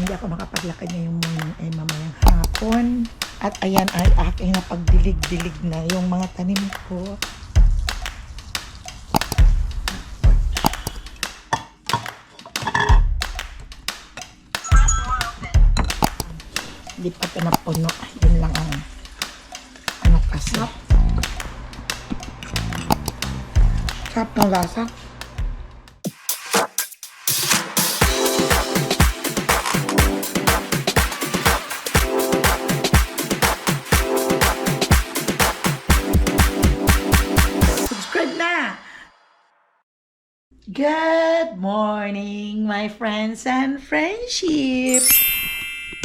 Hindi ako makapaglakad ngayong morning ay mamayang hapon. At ayan ay aking napagdilig-dilig na yung mga tanim ko. Hindi pa ito napuno. Yun lang ang ano kasi. Sarap ng lasa. Subscribe na! Good morning, my friends and friendship!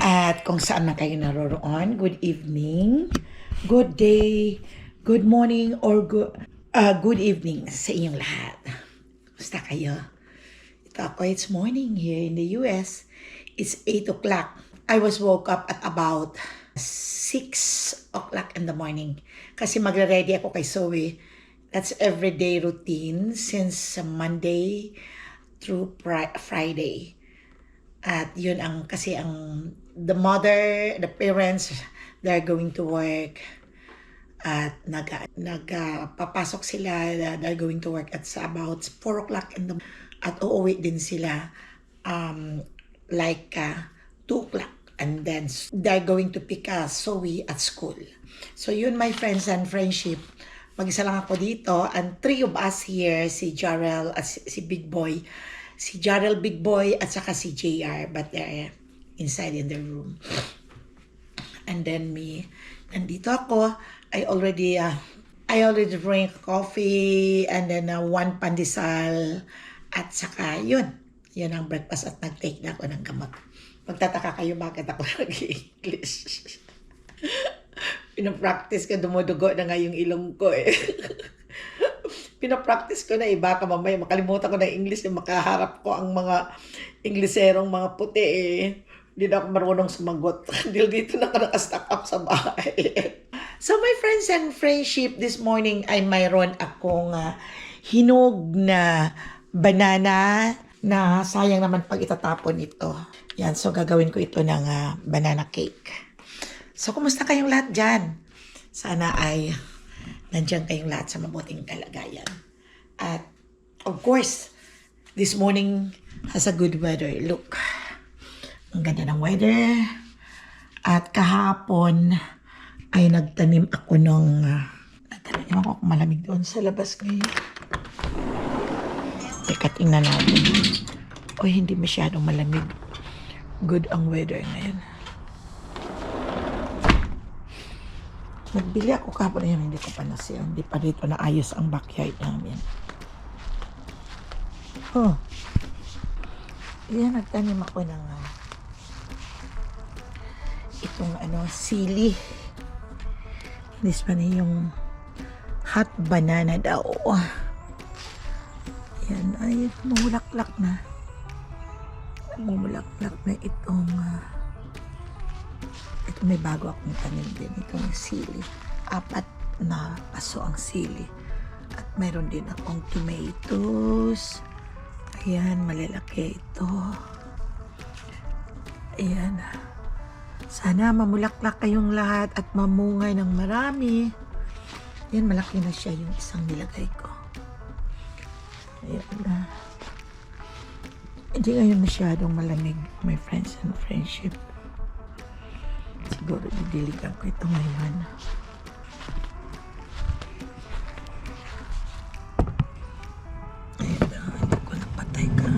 At kung saan man kayo naroroon, good evening, good day, good morning, or good evening sa inyong lahat. Basta kayo? Ito ako, it's morning here in the US. It's 8 o'clock. I was woke up at about 6 o'clock in the morning. Kasi magre-ready ako kay Zoe. That's everyday routine since Monday through Friday. At yun ang kasi ang the parents, they're going to work. At nagpapasok sila, they're going to work at about 4 o'clock in the morning. At uuwi din sila 2 o'clock. And then they're going to pick Zoe at school. So yun, my friends and friendship. Mag-isa lang ako dito. And 3 of us here, si Jarrell at si Big Boy. Si Jarrell, Big Boy, at saka si JR. But they're inside in the room. And then me, nandito ako. I already drink coffee and then 1 pandesal. At saka yun ang breakfast at nag-take na ako ng gamot. Magtataka kayo bakit ako nag-English. Pinapractice ko, dumudugo na nga yung ilong ko eh. Pinapractice ko na baka mamaya makalimutan ko na English eh, makaharap ko ang mga Ingleserong mga puti eh. Hindi na ako marunong sumagot. Dito na ako nakastack up sa bahay. So my friends and friendship, this morning ay mayroon akong hinog na banana na sayang naman pag itatapon ito. Yan, so gagawin ko ito ng banana cake. So, kumusta kayong lahat dyan? Sana ay nandiyan kayong lahat sa mabuting kalagayan. At, of course, this morning has a good weather. Look, ang ganda ng weather. At kahapon ay nagtanim ako ng nagtanim ako kung malamig doon sa labas ngayon. Teka, tingnan natin. O, hindi masyadong malamig. Good ang weather ngayon. Nagbili ako kahapon na hindi ko pa nasiya. Hindi pa dito naayos ang backyard namin. Oh. Yan, nagtanim ako ng itong sili. This one yung hot banana daw. Yan, ay mumulaklak na. Mumulaklak na itong ito, may bago akong tanim din. Itong sili. 4 na paso ang sili. At mayroon din akong tomatoes. Ayan, malalaki ito. Ayan. Sana mamulaklak kayong lahat at mamungay ng marami. Ayan, malaki na siya yung isang nilagay ko. Ayan na. Hindi ngayon masyadong malamig, my friends and friendship. Siguro didiligan ko ito ngayon. Ayan na, hindi ko napatay ka.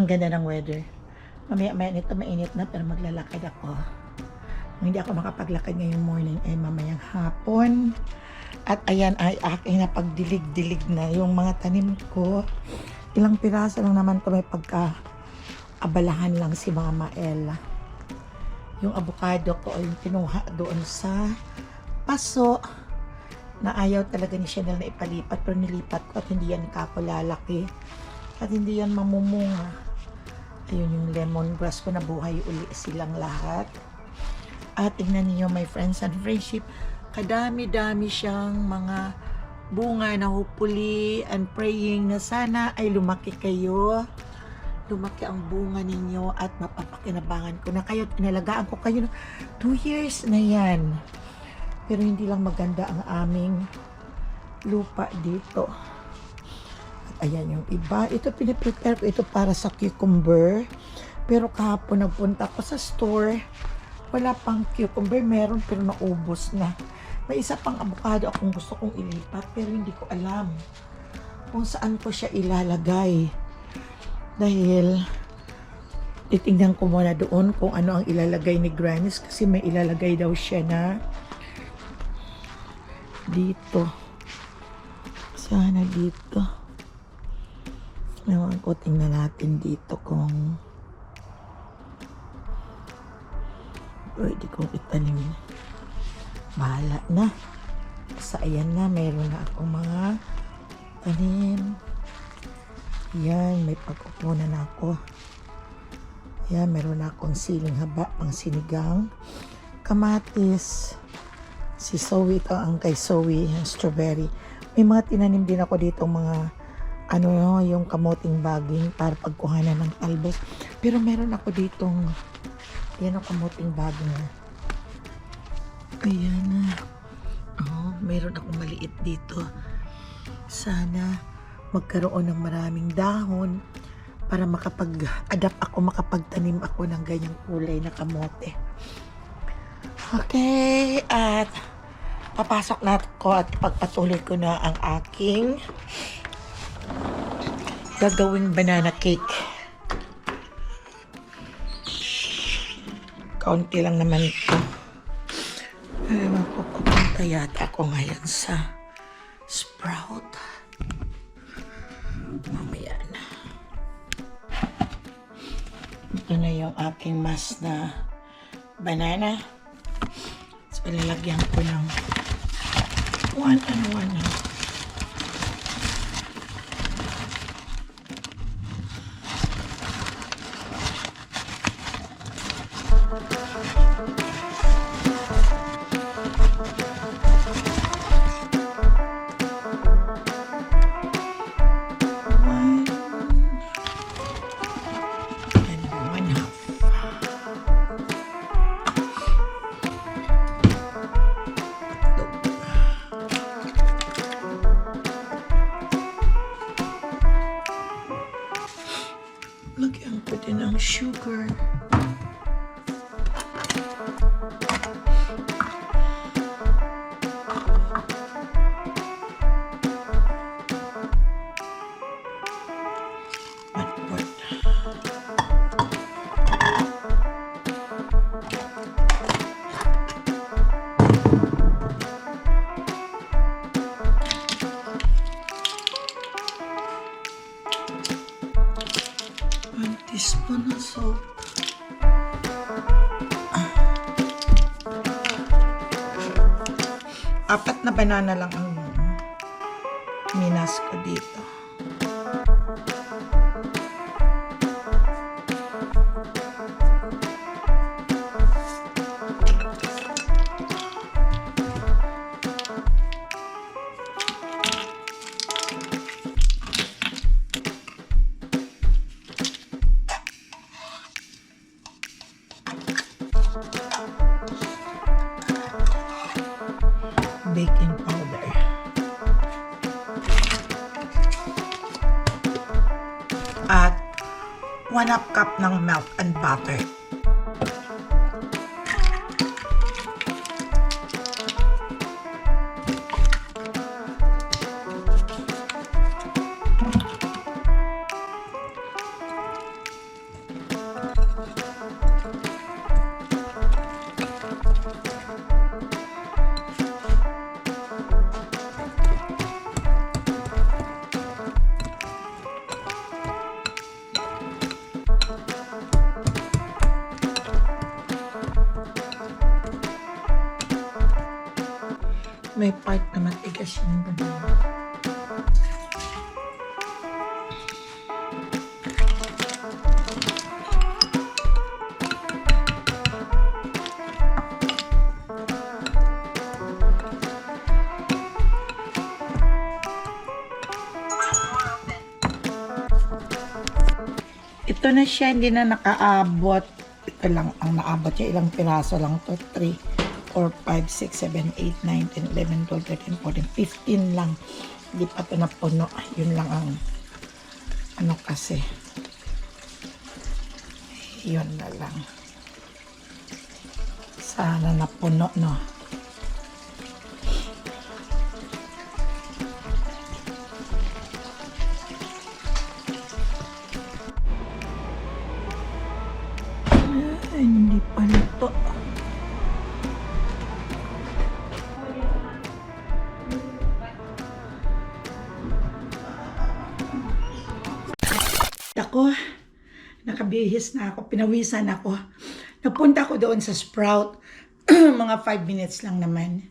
Ang ganda ng weather. Mamaya nito mainit na pero maglalakad ako. Kung hindi ako makapaglakad ngayong morning ay mamayang hapon. At ayan ay aking napagdilig-dilig na yung mga tanim ko. Ilang piraso lang naman to, may pagka abalahan lang si Mama Ella. Yung avocado ko ay kinuha doon sa paso na ayaw talaga ni Chanel na ipalipat, pero nilipat ko at hindi yan kakulalaki at hindi yan mamumunga. Ayun yung lemongrass ko, nabuhay uli silang lahat. At tingnan niyo my friends and friendship, kadami-dami siyang mga bunga na hopefully and praying na sana ay lumaki kayo. Lumaki ang bunga ninyo at mapapakinabangan ko na kayo. Inalagaan ko kayo ng 2 years na yan. Pero hindi lang maganda ang aming lupa dito. At ayan yung iba. Ito piniprepare ko ito para sa cucumber. Pero kahapon nagpunta ko sa store. Wala pang cucumber. Meron pero naubos na. May isa pang avocado akong gusto kong ilipat pero hindi ko alam kung saan ko siya ilalagay. Dahil titingnan ko muna doon kung ano ang ilalagay ni Grannis kasi may ilalagay daw siya na dito. Sana dito. Ewan ko, tingnan natin dito kung pwede kong itanim. Bahala na. Sa ayan na, mayroon na akong mga tanim. Yan, may pagkukunan ako. Yan, meron na akong siling haba, pang sinigang. Kamatis. Si Zoe, ito ang kay Zoe, yung strawberry. May mga tinanim din ako dito, mga yung kamuting baging para pagkuhanan ng talbos. Pero meron ako ditong, yan ang kamuting baging. Ayan na. Meron akong maliit dito. Sana magkaroon ng maraming dahon para makapag-adapt ako, makapagtanim ako ng ganyang kulay na kamote. Okay, at papasok na ako at pagpatuloy ko na ang aking gagawing banana cake. Kaunti lang naman ito. Ay, mapupunta yata ako ngayon sa Sprout. Mamaya na. Ito na yung aking mas na banana. So, ilalagyan ko ng 1 and 1. Lagyan ko din ng sugar. Teaspoon ng salt. Apat na banana lang ang minas ko dito. Baking powder. At 1/2 cup ng milk and butter. may part na matigas yung banana. Ito na siya, hindi na nakaabot. Ito lang ang naabot niya. Ilang piraso lang to? 3, 4, 5, 6, 7, 8, 9, 10, 11, 12, 13, 14, 15 lang. Hindi pa ito napuno. Yun lang ang ano kasi. Yun na lang. Sana napuno, no? Hindi pa nito. Ako, nakabihis na ako, pinawisan ako. Napunta ako doon sa Sprout, mga 5 minutes lang naman.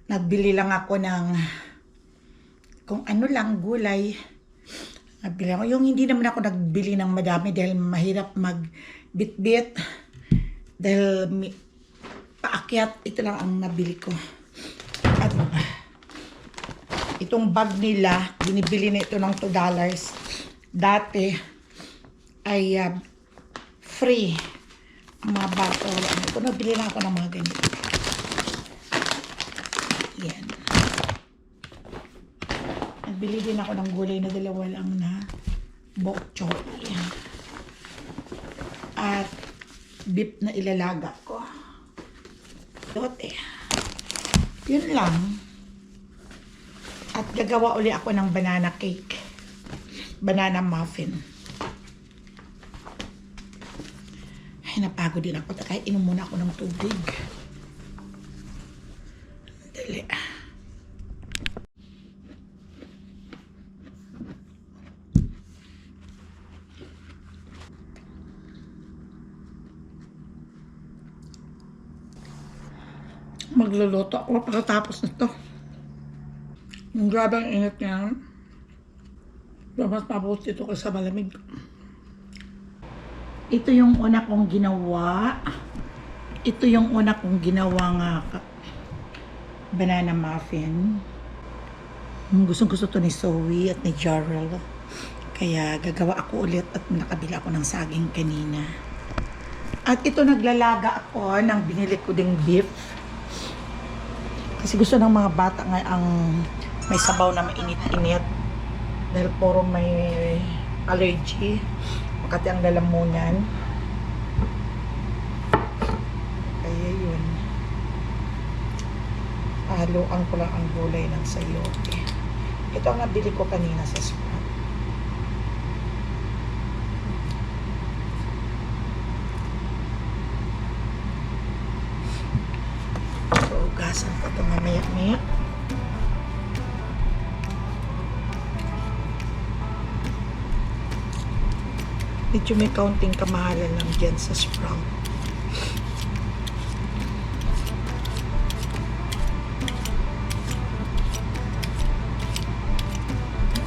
Nagbili lang ako ng kung ano lang, gulay. Nagbili ako. Yung hindi naman ako nagbili ng madami dahil mahirap magbitbit. Dahil paakyat, ito lang ang nabili ko. At itong bag nila, binibili na ito ng $2. Dati ay free mga bottle. Ito, nabili na ako ng mga ganito. Yan. Nagbili din ako ng gulay na dalawa lang na bok choy. Yan. At beef na ilalaga ko. Dote. Yun lang. At gagawa uli ako ng banana cake. Banana muffin. Ay, napagod din ako. Kaya inom muna ako ng tubig. Dali. Magluluto ako pagkatapos nito. Yung grabe ang init niya. Mas mabuti ito kasi malamig. Ito yung una kong ginawa. Ito yung una kong ginawang banana muffin. Gustong-gusto to ni Zoe at ni Jarrell. Kaya gagawa ako ulit at nakabila ako ng saging kanina. At ito naglalaga ako ng binili ko ding beef. Kasi gusto ng mga bata nga ang may sabaw na mainit-init. Dahil puro may allergy. Makati ang lalamunan. Kaya yun. Haluan ko lang ang gulay ng sayote. Ito ang nabili ko kanina sa Sprout. So, ugasan ko ito mamaya-maya. Medyo may kaunting kamahalan lang dyan sa Sprout.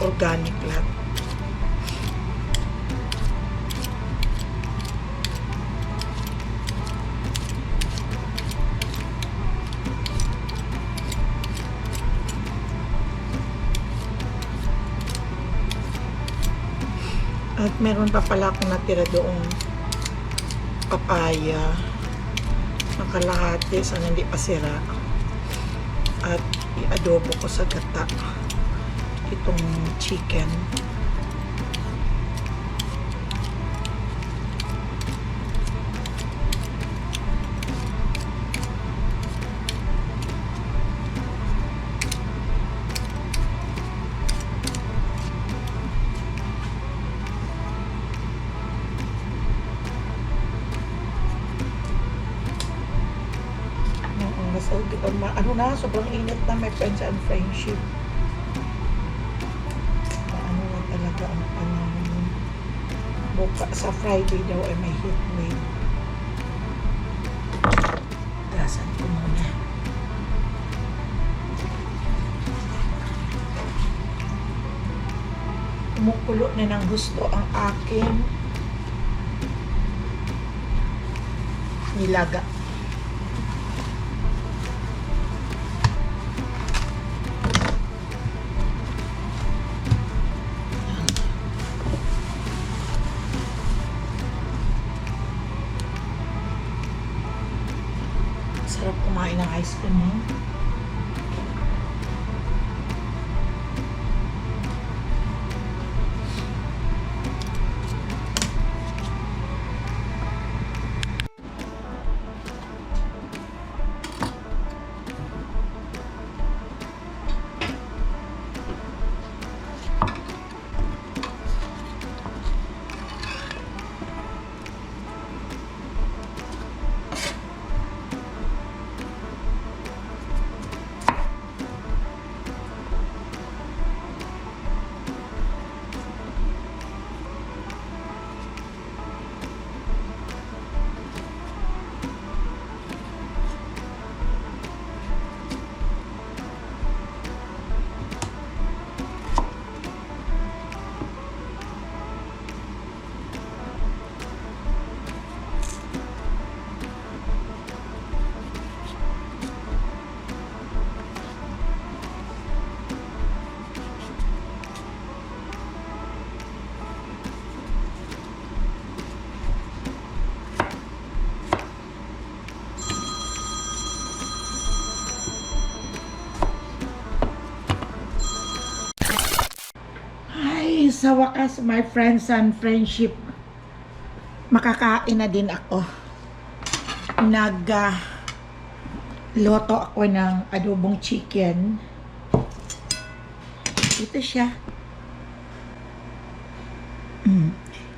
Organic lang. At meron pa pala akong natira doong papaya na kalahati sana hindi pa sira. At i-adobo ko sa gata itong chicken. Ano na, sobrang init na, my friends and friendship. Ano na talaga ang panahon. Buka sa Friday daw ay may heat wave. Gasan ko muna. kumukulo na ng gusto ang aking nilaga. Sarap kumain ng ice cream, eh. Ay, sa wakas, my friends and friendship, makakain na din ako. Loto ako ng adobong chicken. Ito siya.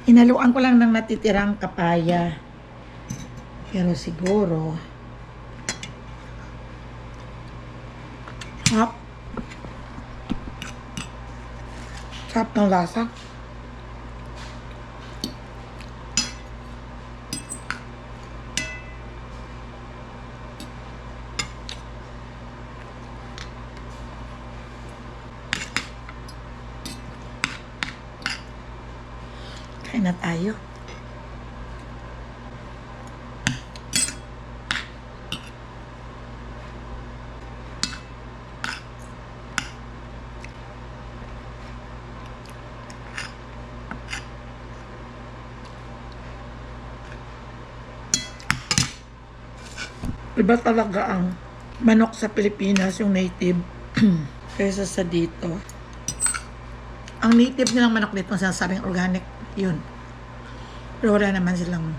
Hinaluan ko lang ng natitirang kapaya. Pero siguro, sarap ng lasa. Kain na tayo. Iba talaga ang manok sa Pilipinas, yung native, kaysa sa dito. Ang native nilang manok dito, sinasabing organic, yun. Pero wala naman silang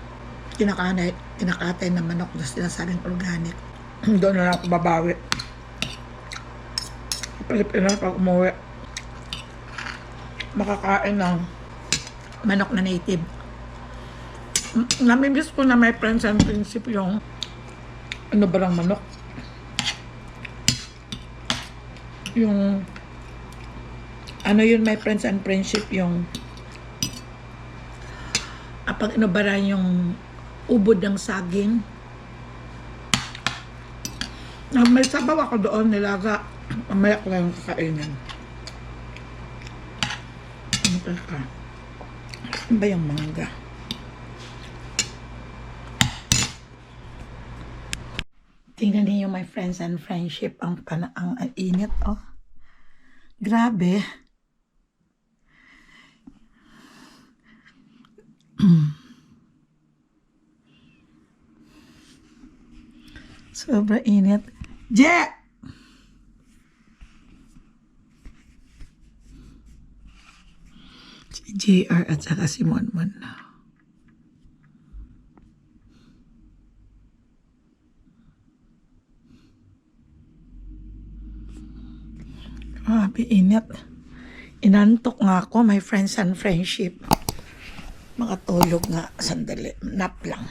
kinakatay na manok na sinasabing organic. Doon na ako babawi. Sa Pilipinas, pag umuwi, makakain ng manok na native. Namimiss ko na may friends and friendship yung ano ba lang manok? Yung ano yun, my friends and friendship, yung pag inubaran yung ubod ng saging. May sabaw ako doon, nilaga. Mamaya ko lang kakainin. Ano ka? Ano ba yung mangga? Tingnan niyo my friends and friendship, ang init, oh. Grabe. Sobra init. Je! Si JR at saka si Monmon. Grabe, init. Inantok nga ako, my friends and friendship. Makatulog nga, sandali. Nap lang.